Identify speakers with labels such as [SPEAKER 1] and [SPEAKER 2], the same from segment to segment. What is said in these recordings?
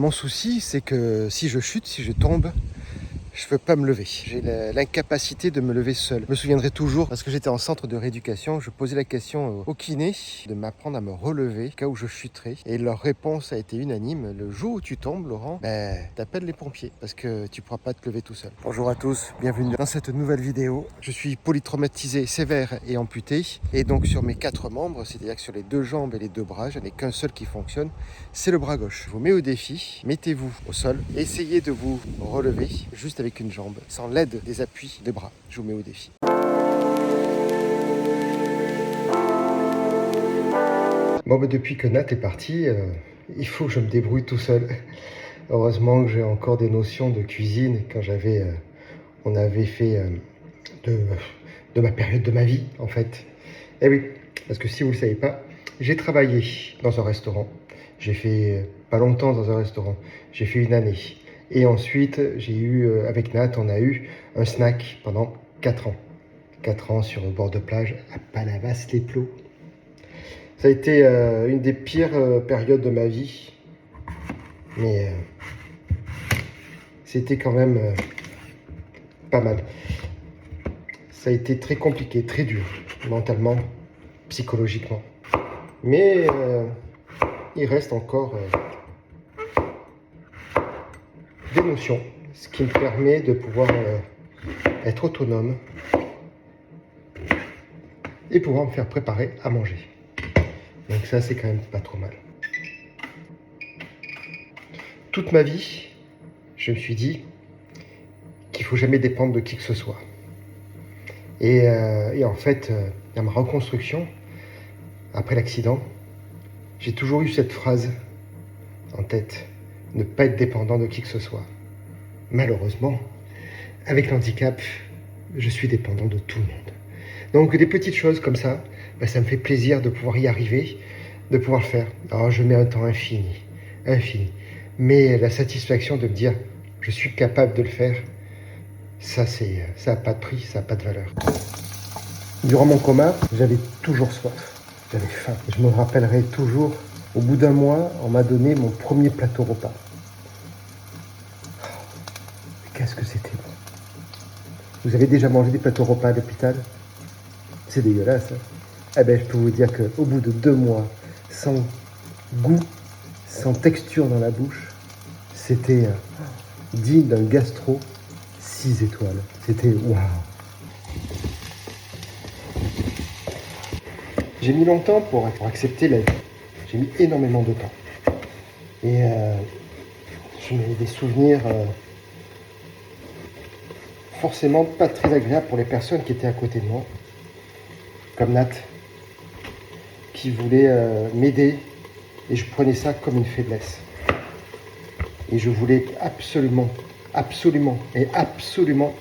[SPEAKER 1] Mon souci, c'est que si je chute, si je tombe, je ne peux pas me lever. J'ai l'incapacité de me lever seul. Je me souviendrai toujours, parce que j'étais en centre de rééducation, je posais la question au kiné de m'apprendre à me relever au cas où je chuterais. Et leur réponse a été unanime. Le jour où tu tombes, Laurent, t'appelles les pompiers parce que tu ne pourras pas te lever tout seul. Bonjour à tous, bienvenue dans cette nouvelle vidéo. Je suis polytraumatisé sévère et amputé. Et donc sur mes 4 membres, c'est-à-dire que sur les 2 jambes et les 2 bras, je n'ai qu'un seul qui fonctionne, c'est le bras gauche. Je vous mets au défi, mettez-vous au sol, essayez de vous relever juste avec une jambe, sans l'aide des appuis de bras. Je vous mets au défi. Bon, depuis que Nat est parti, il faut que je me débrouille tout seul. Heureusement que j'ai encore des notions de cuisine quand on avait fait de ma période de ma vie, en fait. Eh oui, parce que si vous ne le savez pas, j'ai travaillé dans un restaurant. J'ai fait pas longtemps dans un restaurant. J'ai fait 1 année. Et ensuite, j'ai eu, avec Nat, on a eu un snack pendant 4 ans. 4 ans sur le bord de plage à Palavas-les-Plots. Ça a été une des pires périodes de ma vie. Mais c'était quand même pas mal. Ça a été très compliqué, très dur, mentalement, psychologiquement. Mais il reste encore des notions, ce qui me permet de pouvoir être autonome et pouvoir me faire préparer à manger. Donc ça, c'est quand même pas trop mal. Toute ma vie, je me suis dit qu'il ne faut jamais dépendre de qui que ce soit. Et en fait, dans ma reconstruction, après l'accident, j'ai toujours eu cette phrase en tête, ne pas être dépendant de qui que ce soit. Malheureusement, avec l'handicap, je suis dépendant de tout le monde. Donc des petites choses comme ça, ça me fait plaisir de pouvoir y arriver, de pouvoir le faire. Alors je mets un temps infini. Mais la satisfaction de me dire, je suis capable de le faire, ça n'a pas de prix, ça n'a pas de valeur. Durant mon coma, j'avais toujours soif, j'avais faim. Je me rappellerai toujours, au bout d'1 mois, on m'a donné mon premier plateau repas. Qu'est-ce que c'était bon. Vous avez déjà mangé des plateaux repas à l'hôpital? C'est dégueulasse, hein? Je peux vous dire qu'au bout de 2 mois, sans goût, sans texture dans la bouche, c'était digne d'un gastro 6 étoiles. C'était waouh. J'ai mis longtemps pour accepter la vie. J'ai mis énormément de temps. Et j'ai des souvenirs forcément pas très agréables pour les personnes qui étaient à côté de moi. Comme Nat, qui voulait m'aider. Et je prenais ça comme une faiblesse. Et je voulais absolument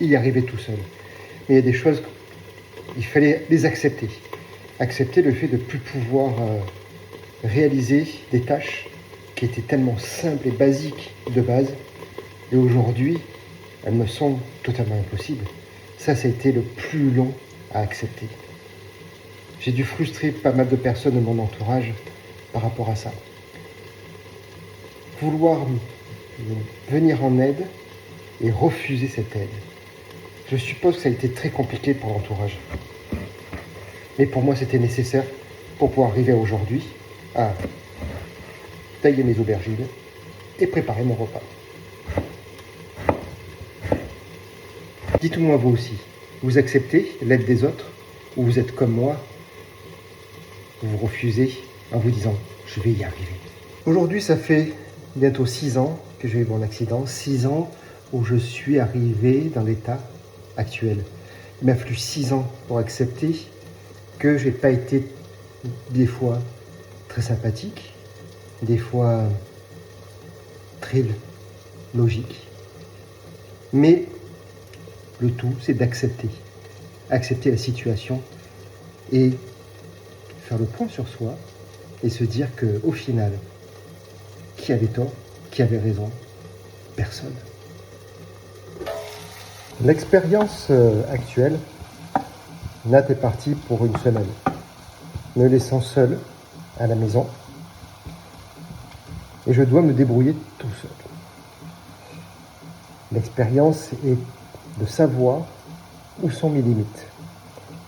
[SPEAKER 1] y arriver tout seul. Mais il y a des choses, il fallait les accepter. Accepter le fait de ne plus pouvoir réaliser des tâches qui étaient tellement simples et basiques de base. Et aujourd'hui, elles me sont totalement impossibles. Ça a été le plus long à accepter. J'ai dû frustrer pas mal de personnes de mon entourage par rapport à ça. Vouloir venir en aide et refuser cette aide. Je suppose que ça a été très compliqué pour l'entourage. Mais pour moi, c'était nécessaire pour pouvoir arriver aujourd'hui à tailler mes aubergines et préparer mon repas. Dites-moi vous aussi, vous acceptez l'aide des autres ou vous êtes comme moi, vous refusez en vous disant « je vais y arriver ». Aujourd'hui, ça fait bientôt 6 ans que j'ai eu mon accident, 6 ans où je suis arrivé dans l'état actuel. Il m'a fallu 6 ans pour accepter que j'ai pas été des fois très sympathique, des fois très logique. Mais le tout, c'est d'accepter. Accepter la situation et faire le point sur soi et se dire qu'au final, qui avait tort, qui avait raison? Personne. L'expérience actuelle, Nat est parti pour 1 semaine, me laissant seul à la maison. et je dois me débrouiller tout seul. L'expérience est de savoir où sont mes limites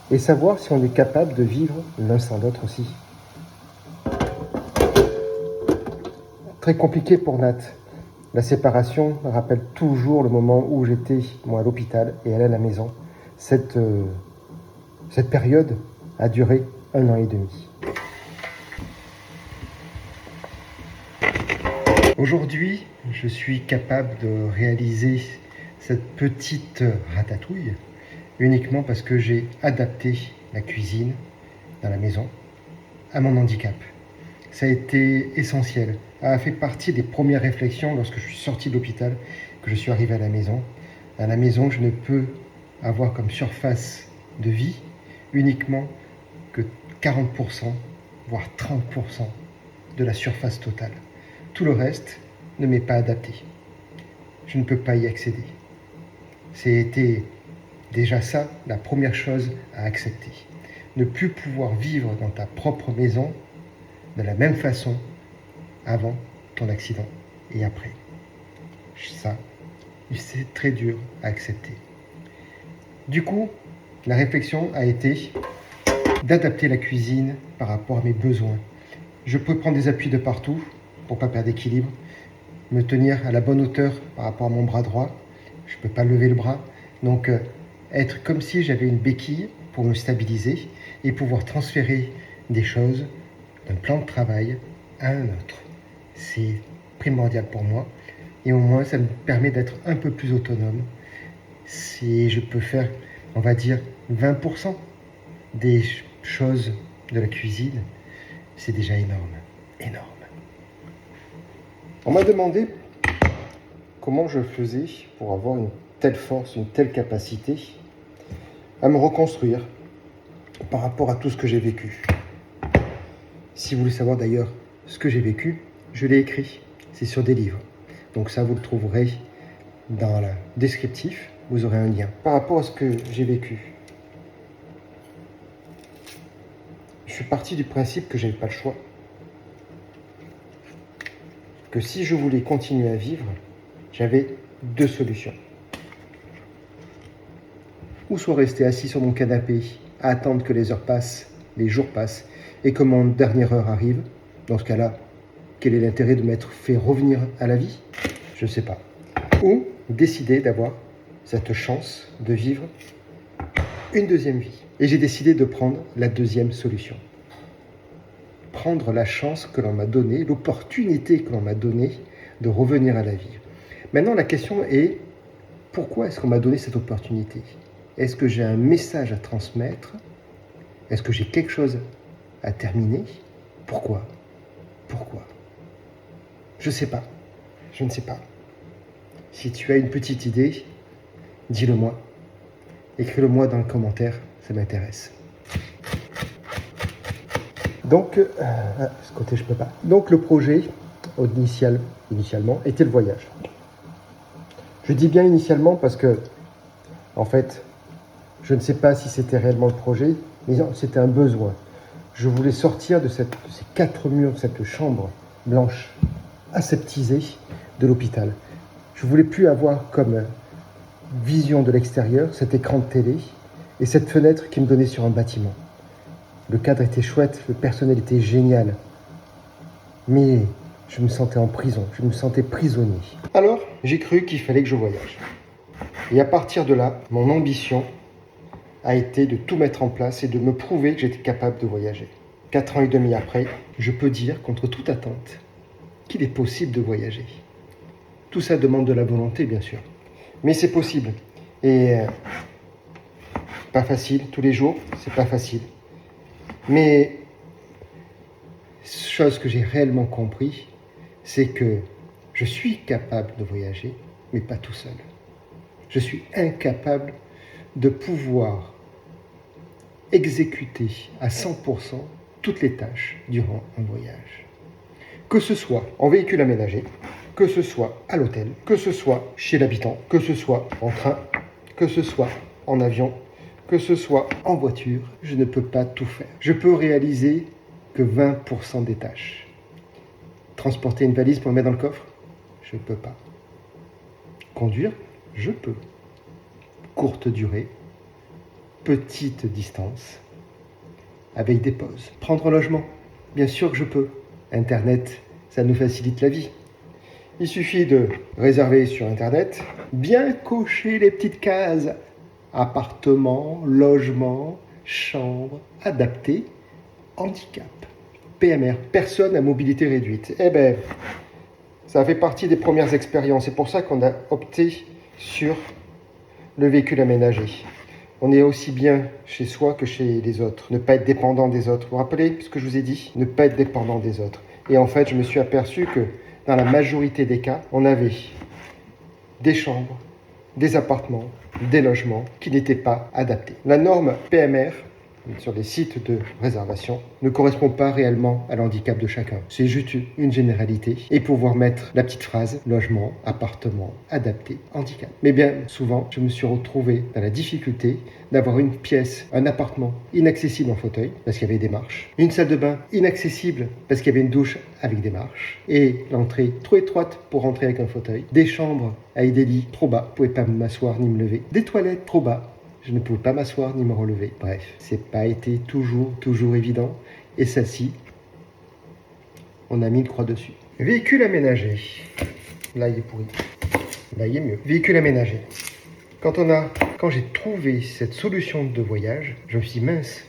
[SPEAKER 1] et savoir si on est capable de vivre l'un sans l'autre aussi. Très compliqué pour Nat. La séparation me rappelle toujours le moment où j'étais, moi, à l'hôpital et elle à la maison. Cette période a duré 1 an et demi. Aujourd'hui, je suis capable de réaliser cette petite ratatouille uniquement parce que j'ai adapté la cuisine dans la maison à mon handicap. Ça a été essentiel. Ça a fait partie des premières réflexions lorsque je suis sorti de l'hôpital, que je suis arrivé à la maison. À la maison, je ne peux avoir comme surface de vie uniquement que 40%, voire 30% de la surface totale. Tout le reste ne m'est pas adapté. Je ne peux pas y accéder. C'était déjà ça, la première chose à accepter. Ne plus pouvoir vivre dans ta propre maison de la même façon avant ton accident et après. Ça, c'est très dur à accepter. Du coup, la réflexion a été d'adapter la cuisine par rapport à mes besoins. Je peux prendre des appuis de partout pour ne pas perdre d'équilibre, me tenir à la bonne hauteur par rapport à mon bras droit. Je ne peux pas lever le bras. Donc, être comme si j'avais une béquille pour me stabiliser et pouvoir transférer des choses d'un plan de travail à un autre. C'est primordial pour moi et au moins ça me permet d'être un peu plus autonome. Si je peux faire, on va dire, 20% des choses de la cuisine, c'est déjà énorme, énorme. On m'a demandé comment je faisais pour avoir une telle force, une telle capacité à me reconstruire par rapport à tout ce que j'ai vécu. Si vous voulez savoir d'ailleurs ce que j'ai vécu, je l'ai écrit, c'est sur des livres. Donc ça, vous le trouverez dans le descriptif, vous aurez un lien. Par rapport à ce que j'ai vécu, je suis parti du principe que je n'avais pas le choix. Que si je voulais continuer à vivre, j'avais 2 solutions. Ou soit rester assis sur mon canapé à attendre que les heures passent, les jours passent, et que mon dernière heure arrive. Dans ce cas-là, quel est l'intérêt de m'être fait revenir à la vie? Je ne sais pas. Ou décider d'avoir cette chance de vivre une deuxième vie. Et j'ai décidé de prendre la deuxième solution. Prendre la chance que l'on m'a donnée, l'opportunité que l'on m'a donnée de revenir à la vie. Maintenant, la question est, pourquoi est-ce qu'on m'a donné cette opportunité? Est-ce que j'ai un message à transmettre? Est-ce que j'ai quelque chose à terminer? Pourquoi? Pourquoi? Je ne sais pas. Je ne sais pas. Si tu as une petite idée, dis-le moi. Écris-le moi dans le commentaire, ça m'intéresse. Donc, ce côté je peux pas. Donc le projet initialement était le voyage. Je dis bien initialement parce que, en fait, je ne sais pas si c'était réellement le projet, mais c'était un besoin. Je voulais sortir de ces 4 murs, de cette chambre blanche, aseptisée de l'hôpital. Je ne voulais plus avoir comme vision de l'extérieur cet écran de télé et cette fenêtre qui me donnait sur un bâtiment. Le cadre était chouette, le personnel était génial, mais je me sentais en prison, je me sentais prisonnier. Alors, j'ai cru qu'il fallait que je voyage. Et à partir de là, mon ambition a été de tout mettre en place et de me prouver que j'étais capable de voyager. 4 ans et demi après, je peux dire, contre toute attente, qu'il est possible de voyager. Tout ça demande de la volonté, bien sûr. Mais c'est possible. Et pas facile, tous les jours, c'est pas facile. Mais chose que j'ai réellement compris, c'est que je suis capable de voyager, mais pas tout seul. Je suis incapable de pouvoir exécuter à 100% toutes les tâches durant un voyage. Que ce soit en véhicule aménagé, que ce soit à l'hôtel, que ce soit chez l'habitant, que ce soit en train, que ce soit en avion, que ce soit en voiture, je ne peux pas tout faire. Je peux réaliser que 20% des tâches. Transporter une valise pour me mettre dans le coffre? Je ne peux pas. Conduire? Je peux. Courte durée, petite distance, avec des pauses. Prendre un logement? Bien sûr que je peux. Internet, ça nous facilite la vie. Il suffit de réserver sur Internet, bien cocher les petites cases. Appartement, logement, chambre, adapté, handicap. PMR, personne à mobilité réduite. Eh bien, ça fait partie des premières expériences. C'est pour ça qu'on a opté sur le véhicule aménagé. On est aussi bien chez soi que chez les autres. Ne pas être dépendant des autres. Vous vous rappelez ce que je vous ai dit? Ne pas être dépendant des autres. Et en fait, je me suis aperçu que dans la majorité des cas, on avait des chambres, des appartements, des logements qui n'étaient pas adaptés. La norme PMR sur les sites de réservation ne correspond pas réellement à l'handicap de chacun. C'est juste une généralité et pouvoir mettre la petite phrase logement, appartement, adapté, handicap. Mais bien souvent, je me suis retrouvé dans la difficulté d'avoir une pièce, un appartement inaccessible en fauteuil parce qu'il y avait des marches, une salle de bain inaccessible parce qu'il y avait une douche avec des marches et l'entrée trop étroite pour rentrer avec un fauteuil, des chambres avec des lits trop bas, je ne pouvais pas m'asseoir ni me lever, des toilettes trop bas, je ne pouvais pas m'asseoir ni me relever. Bref, c'est pas été toujours évident. Et celle-ci, on a mis une croix dessus. Véhicule aménagé. Là, il est pourri. Là, il est mieux. Véhicule aménagé. Quand j'ai trouvé cette solution de voyage, je me suis dit, mince,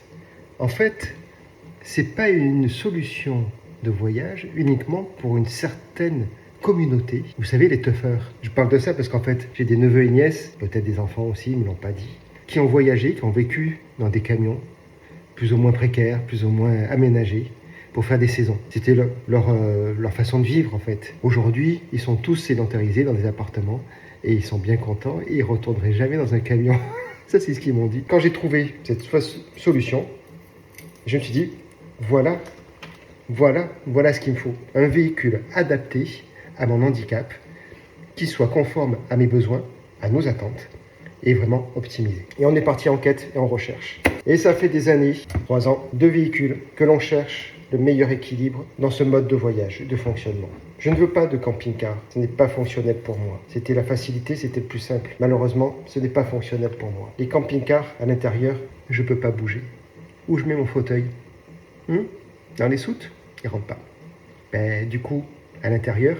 [SPEAKER 1] en fait, c'est pas une solution de voyage uniquement pour une certaine communauté. Vous savez, les tuffeurs. Je parle de ça parce qu'en fait, j'ai des neveux et nièces, peut-être des enfants aussi, ils me l'ont pas dit, qui ont voyagé, qui ont vécu dans des camions plus ou moins précaires, plus ou moins aménagés, pour faire des saisons. C'était leur façon de vivre en fait. Aujourd'hui, ils sont tous sédentarisés dans des appartements et ils sont bien contents et ils ne retourneraient jamais dans un camion. Ça, c'est ce qu'ils m'ont dit. Quand j'ai trouvé cette solution, je me suis dit, voilà ce qu'il me faut. Un véhicule adapté à mon handicap, qui soit conforme à mes besoins, à nos attentes, et vraiment optimisé. Et on est parti en quête et en recherche. Et ça fait des années, 3 ans, de véhicules que l'on cherche le meilleur équilibre dans ce mode de voyage, de fonctionnement. Je ne veux pas de camping-car, ce n'est pas fonctionnel pour moi. C'était la facilité, c'était le plus simple. Malheureusement, ce n'est pas fonctionnel pour moi. Les camping-cars, à l'intérieur, je ne peux pas bouger. Où je mets mon fauteuil? Dans les soutes? Il ne rentre pas. Du coup, à l'intérieur,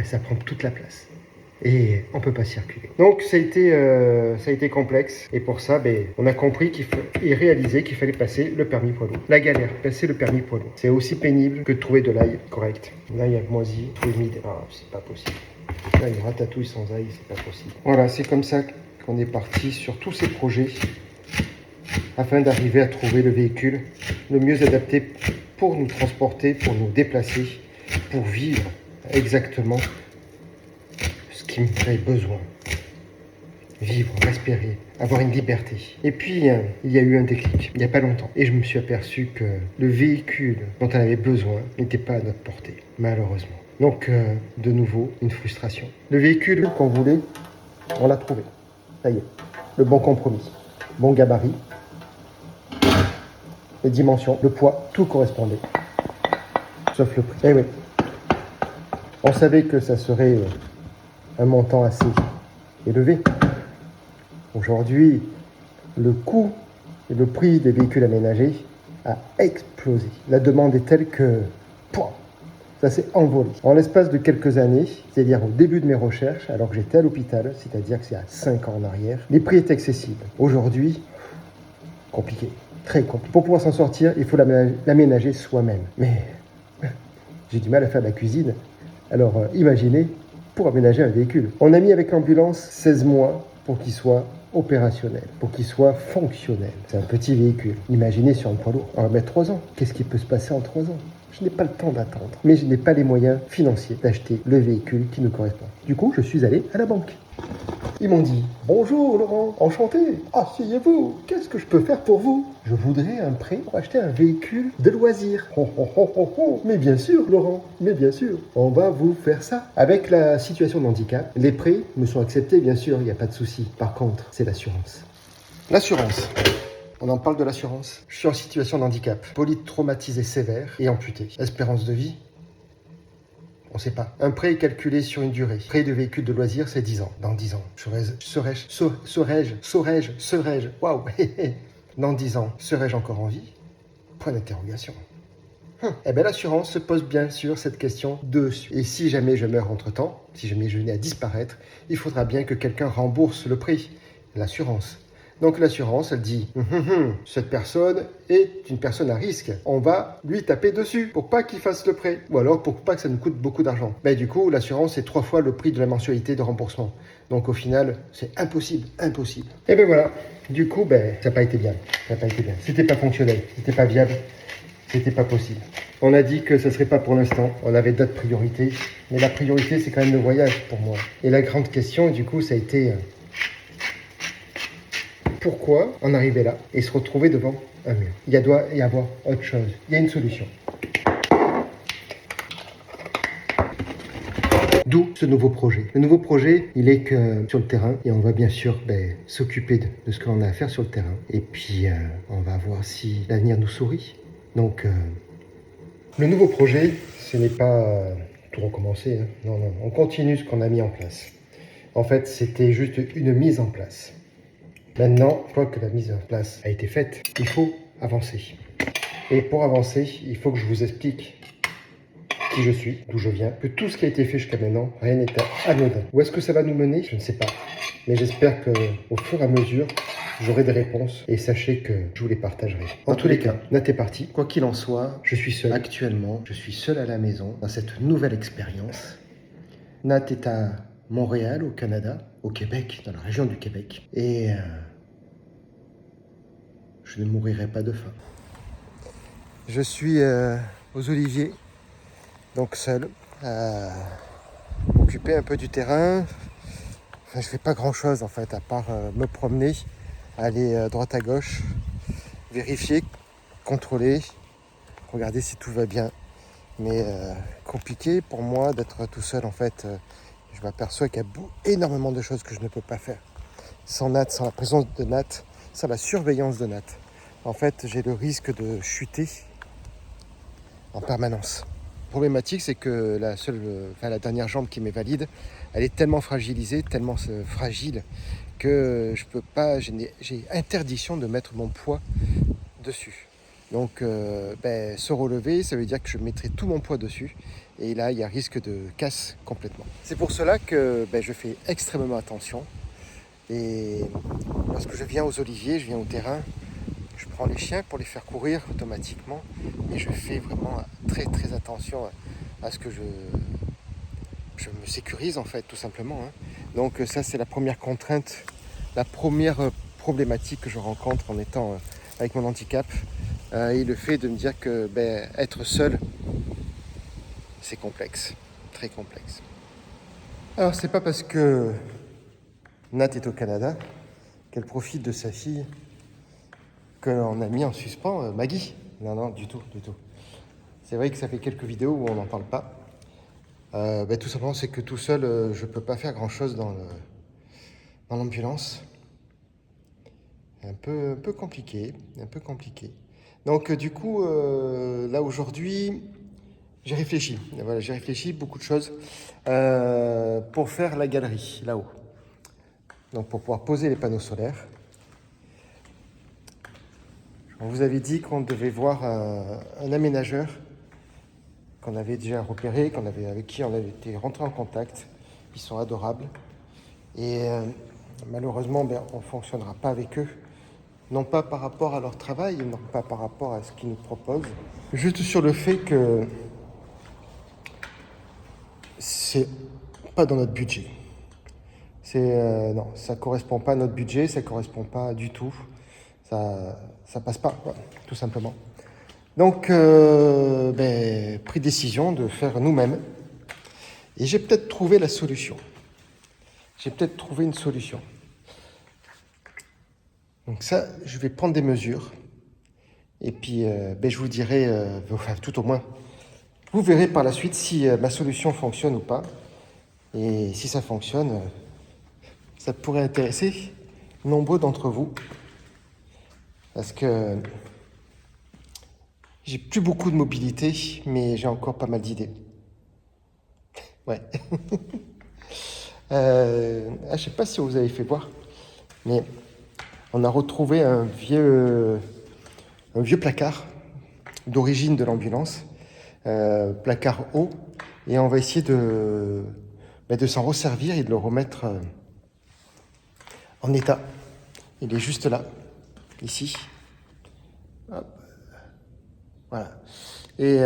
[SPEAKER 1] ça prend toute la place. Et on ne peut pas circuler. Donc ça a été complexe. Et pour ça, on a compris et réalisé qu'il fallait passer le permis poids lourd. La galère, passer le permis poids lourd. C'est aussi pénible que de trouver de l'ail correct. L'ail moisi, tout humide. C'est pas possible. Là, il ratatouille sans ail, c'est pas possible. Voilà, c'est comme ça qu'on est parti sur tous ces projets afin d'arriver à trouver le véhicule le mieux adapté pour nous transporter, pour nous déplacer, pour vivre exactement qui me ferait besoin. Vivre, respirer, avoir une liberté. Et puis, il y a eu un déclic, il n'y a pas longtemps. Et je me suis aperçu que le véhicule dont on avait besoin n'était pas à notre portée, malheureusement. Donc, de nouveau, une frustration. Le véhicule qu'on voulait, on l'a trouvé. Ça y est, le bon compromis. Bon gabarit, les dimensions, le poids, tout correspondait. Sauf le prix. Eh oui, on savait que ça serait un montant assez élevé. Aujourd'hui, le coût et le prix des véhicules aménagés a explosé. La demande est telle que ça s'est envolé. En l'espace de quelques années, c'est-à-dire au début de mes recherches, alors que j'étais à l'hôpital, c'est-à-dire que c'est à 5 ans en arrière, les prix étaient accessibles. Aujourd'hui, compliqué, très compliqué. Pour pouvoir s'en sortir, il faut l'aménager soi-même. Mais j'ai du mal à faire de la cuisine. Alors imaginez pour aménager un véhicule. On a mis avec l'ambulance 16 mois pour qu'il soit opérationnel, pour qu'il soit fonctionnel. C'est un petit véhicule. Imaginez sur un poids lourd. On va mettre 3 ans. Qu'est-ce qui peut se passer en 3 ans? Je n'ai pas le temps d'attendre. Mais je n'ai pas les moyens financiers d'acheter le véhicule qui nous correspond. Du coup, je suis allé à la banque. Ils m'ont dit « Bonjour Laurent, enchanté. Asseyez-vous, qu'est-ce que je peux faire pour vous? Je voudrais un prêt pour acheter un véhicule de loisir. » Mais bien sûr Laurent, mais bien sûr, on va vous faire ça. Avec la situation de handicap, les prêts me sont acceptés, bien sûr, il n'y a pas de souci. Par contre, c'est l'assurance. L'assurance. On en parle de l'assurance. Je suis en situation de handicap, polytraumatisé sévère et amputé. Espérance de vie, On ne sait pas. Un prêt est calculé sur une durée. Prêt de véhicule de loisirs, c'est 10 ans. Dans 10 ans, serais-je, waouh, dans 10 ans, serais-je encore en vie? Point d'interrogation. Eh bien, l'assurance se pose bien sûr cette question dessus. Et si jamais je meurs entre-temps, si jamais je venais à disparaître, il faudra bien que quelqu'un rembourse le prix, l'assurance. Donc l'assurance, elle dit, cette personne est une personne à risque. On va lui taper dessus pour pas qu'il fasse le prêt. Ou alors pour pas que ça nous coûte beaucoup d'argent. Mais du coup, l'assurance, c'est 3 fois le prix de la mensualité de remboursement. Donc au final, c'est impossible. Et ben voilà. Du coup, ça n'a pas été bien. C'était pas fonctionnel. C'était pas viable. C'était pas possible. On a dit que ce serait pas pour l'instant. On avait d'autres priorités. Mais la priorité, c'est quand même le voyage pour moi. Et la grande question, du coup, ça a été... pourquoi en arriver là et se retrouver devant un mur? Il doit y avoir autre chose. Il y a une solution. D'où ce nouveau projet. Le nouveau projet, il est que sur le terrain, et on va bien sûr s'occuper de ce que l'on a à faire sur le terrain. Et puis, on va voir si l'avenir nous sourit. Donc, le nouveau projet, ce n'est pas tout recommencer. Hein. Non, on continue ce qu'on a mis en place. En fait, c'était juste une mise en place. Maintenant, une fois que la mise en place a été faite, il faut avancer. Et pour avancer, il faut que je vous explique qui je suis, d'où je viens, que tout ce qui a été fait jusqu'à maintenant, rien n'est anodin. Où est-ce que ça va nous mener? Je ne sais pas. Mais j'espère qu'au fur et à mesure, j'aurai des réponses et sachez que je vous les partagerai. En tous les cas, Nat est parti. Quoi qu'il en soit, je suis seul. Actuellement, je suis seul à la maison dans cette nouvelle expérience. Nat est à Montréal, au Canada, au Québec, dans la région du Québec. Et je ne mourirai pas de faim. Je suis aux Oliviers, donc seul, à m'occuper un peu du terrain. Enfin, je fais pas grand-chose en fait, à part me promener, aller droite à gauche, vérifier, contrôler, regarder si tout va bien. Mais compliqué pour moi d'être tout seul en fait. Je m'aperçois qu'il y a énormément de choses que je ne peux pas faire. Sans Nat, sans la présence de Nat, sans la surveillance de Nat. En fait, j'ai le risque de chuter en permanence. La problématique, c'est que la dernière jambe qui m'est valide, elle est tellement fragilisée, tellement fragile, que je peux pas, j'ai interdiction de mettre mon poids dessus. Donc, se relever, ça veut dire que je mettrai tout mon poids dessus. Et là, il y a risque de casse complètement. C'est pour cela que je fais extrêmement attention. Et lorsque je viens aux oliviers, je viens au terrain, je prends les chiens pour les faire courir automatiquement. Et je fais vraiment très très attention à ce que je me sécurise en fait, tout simplement. Hein. Donc ça, c'est la première contrainte, la première problématique que je rencontre en étant avec mon handicap. Et le fait de me dire que être seul, c'est complexe, très complexe. Alors c'est pas parce que Nat est au Canada qu'elle profite de sa fille qu'on a mis en suspens Maggie. Non, du tout. C'est vrai que ça fait quelques vidéos où on n'en parle pas. Tout simplement, c'est que tout seul, je peux pas faire grand-chose dans l'ambulance. Un peu compliqué. Donc du coup, là aujourd'hui, j'ai réfléchi. Voilà, j'ai réfléchi beaucoup de choses pour faire la galerie là-haut. Donc pour pouvoir poser les panneaux solaires. On vous avait dit qu'on devait voir un aménageur qu'on avait déjà repéré, avec qui on avait été rentré en contact. Ils sont adorables. Et malheureusement, on ne fonctionnera pas avec eux. Non pas par rapport à leur travail, non pas par rapport à ce qu'ils nous proposent. Juste sur le fait que c'est pas dans notre budget. Non, ça correspond pas à notre budget, ça correspond pas du tout. Ça passe pas, quoi, tout simplement. Donc, pris décision de faire nous-mêmes. Et j'ai peut-être trouvé la solution. Une solution. Donc ça, je vais prendre des mesures. Et puis, je vous dirai, tout au moins, vous verrez par la suite si ma solution fonctionne ou pas. Et si ça fonctionne, ça pourrait intéresser nombreux d'entre vous. Parce que j'ai plus beaucoup de mobilité, mais j'ai encore pas mal d'idées. Ouais. Je sais pas si vous avez fait voir, mais on a retrouvé un vieux placard d'origine de l'ambulance, placard haut, et on va essayer de s'en resservir et de le remettre en état. Il est juste là, ici. Hop. Voilà. Et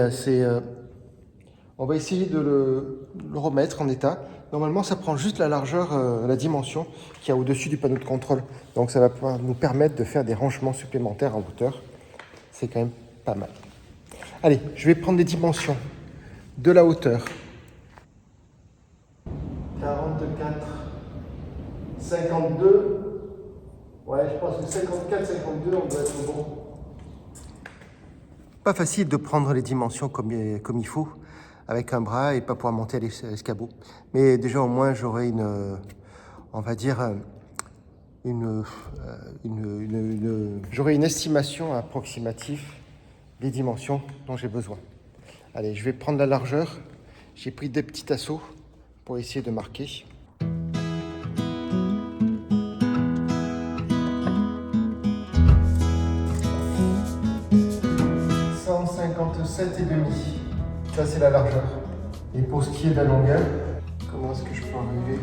[SPEAKER 1] on va essayer de le remettre en état. Normalement, ça prend juste la largeur, la dimension qu'il y a au-dessus du panneau de contrôle. Donc ça va pouvoir nous permettre de faire des rangements supplémentaires en hauteur. C'est quand même pas mal. Allez, je vais prendre des dimensions de la hauteur. 44, 52. Ouais, je pense que 54, 52, on doit être bon. Pas facile de prendre les dimensions comme il faut, avec un bras et pas pouvoir monter à l'escabeau. Mais déjà, au moins, j'aurai on va dire, j'aurai une estimation approximative des dimensions dont j'ai besoin. Allez, je vais prendre la largeur. J'ai pris des petits assauts pour essayer de marquer. 157,5. Ça, c'est la largeur. Et pour ce qui est de la longueur, comment est-ce que je peux arriver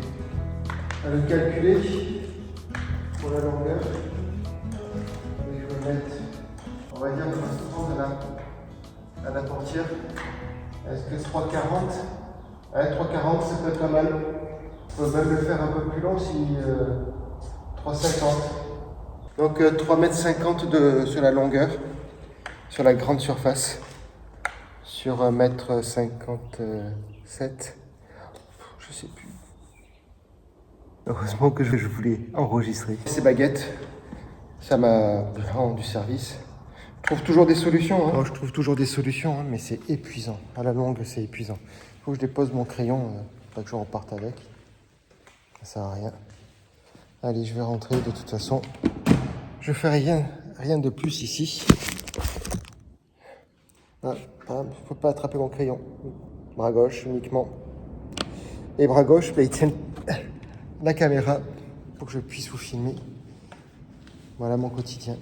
[SPEAKER 1] à le calculer pour la longueur? Et je vais mettre, on va dire, le restaurant à la portière. Est-ce que 3,40? Ouais, 3,40, c'est peut-être pas mal. On peut même le faire un peu plus long si 3,50. Donc 3,50 m sur la longueur, sur la grande surface, sur 1,57 m. Je sais plus. Heureusement que je voulais enregistrer. Ces baguettes, ça m'a rendu service. Je trouve toujours des solutions. Hein. Oh, je trouve toujours des solutions, hein, mais c'est épuisant. À la longue, c'est épuisant. Il faut que je dépose mon crayon, pas que je reparte avec. Ça sert à rien. Allez, je vais rentrer de toute façon. Je fais rien de plus ici. Ah, il ne faut pas attraper mon crayon. Bras gauche uniquement. Et bras gauche, ils tiennent la caméra pour que je puisse vous filmer. Voilà mon quotidien.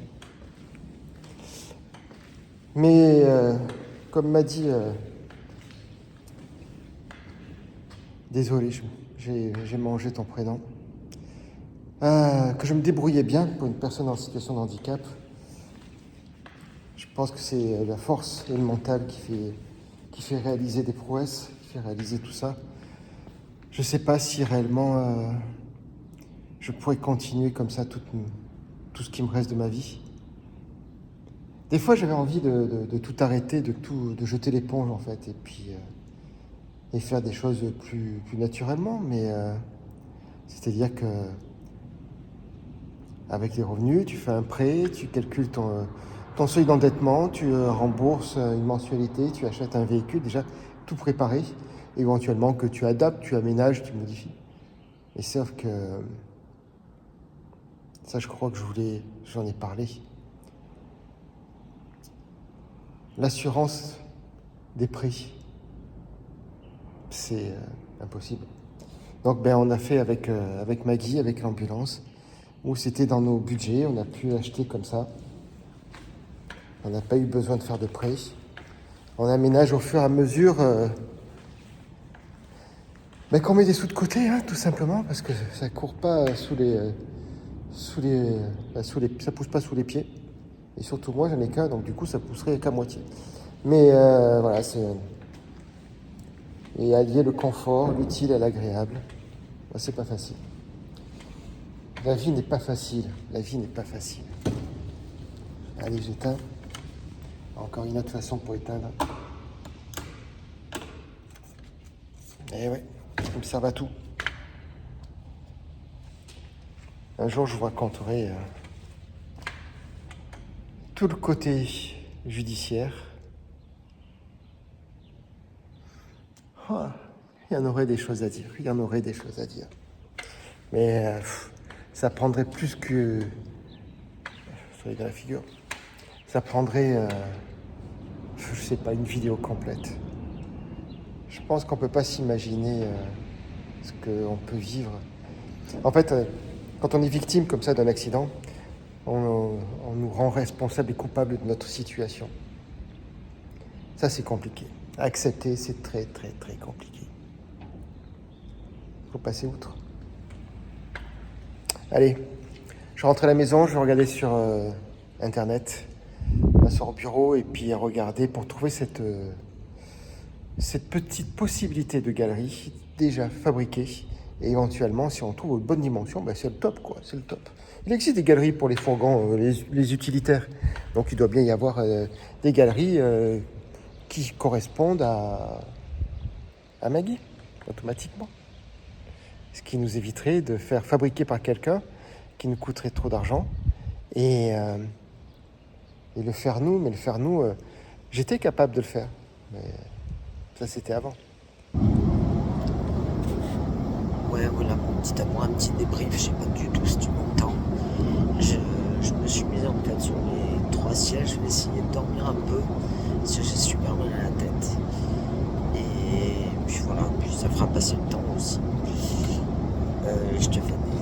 [SPEAKER 1] Mais comme m'a dit, désolé, j'ai mangé ton prénom, que je me débrouillais bien pour une personne en situation de handicap. Je pense que c'est la force et le mental qui fait réaliser des prouesses, qui fait réaliser tout ça. Je ne sais pas si réellement je pourrais continuer comme ça tout ce qui me reste de ma vie. Des fois, j'avais envie de tout arrêter, de jeter l'éponge en fait, et puis et faire des choses plus naturellement. Mais c'est-à-dire que avec les revenus, tu fais un prêt, tu calcules ton seuil d'endettement, tu rembourses une mensualité, tu achètes un véhicule, déjà tout préparé, éventuellement que tu adaptes, tu aménages, tu modifies. Et sauf que ça, je crois que j'en ai parlé. L'assurance des prix, c'est impossible. Donc on a fait avec Maggie, avec l'ambulance, où c'était dans nos budgets, on a pu acheter comme ça. On n'a pas eu besoin de faire de prêt. On aménage au fur et à mesure qu'on met des sous de côté, hein, tout simplement, parce que ça court pas ça pousse pas sous les pieds. Et surtout moi, j'en ai qu'un, donc du coup, ça pousserait qu'à moitié. Mais voilà, et allier le confort, l'utile à l'agréable, c'est pas facile. La vie n'est pas facile. La vie n'est pas facile. Allez, j'éteins. Encore une autre façon pour éteindre. Et ouais, il me sert à tout. Un jour, je vous raconterai tout le côté judiciaire. Oh, il y en aurait des choses à dire. Il y en aurait des choses à dire. Mais ça prendrait plus que... Soyez dans la figure. Ça prendrait, je sais pas, une vidéo complète. Je Je pense qu'on ne peut pas s'imaginer ce qu'on peut vivre. En fait, quand on est victime comme ça d'un accident, on nous rend responsables et coupables de notre situation. Ça, c'est compliqué. Accepter, c'est très, très, très compliqué. Il faut passer outre. Allez, je rentre à la maison, je vais regarder sur Internet, m'asseoir au bureau et puis regarder pour trouver cette petite possibilité de galerie déjà fabriquée. Et éventuellement, si on trouve une bonne dimension, ben c'est le top, quoi. C'est le top. Il existe des galeries pour les fourgons, les utilitaires. Donc il doit bien y avoir des galeries qui correspondent à Maggie, automatiquement. Ce qui nous éviterait de faire fabriquer par quelqu'un qui nous coûterait trop d'argent. Et le faire nous, j'étais capable de le faire. Mais ça, c'était avant.
[SPEAKER 2] Ouais, voilà, mon petit amour, un petit débrief, je sais pas du tout si tu m'entends. Je me suis mis en fait sur les 3 sièges, je vais essayer de dormir un peu, parce que j'ai super mal à la tête. Et puis voilà, puis ça fera passer le temps aussi. Je te fais des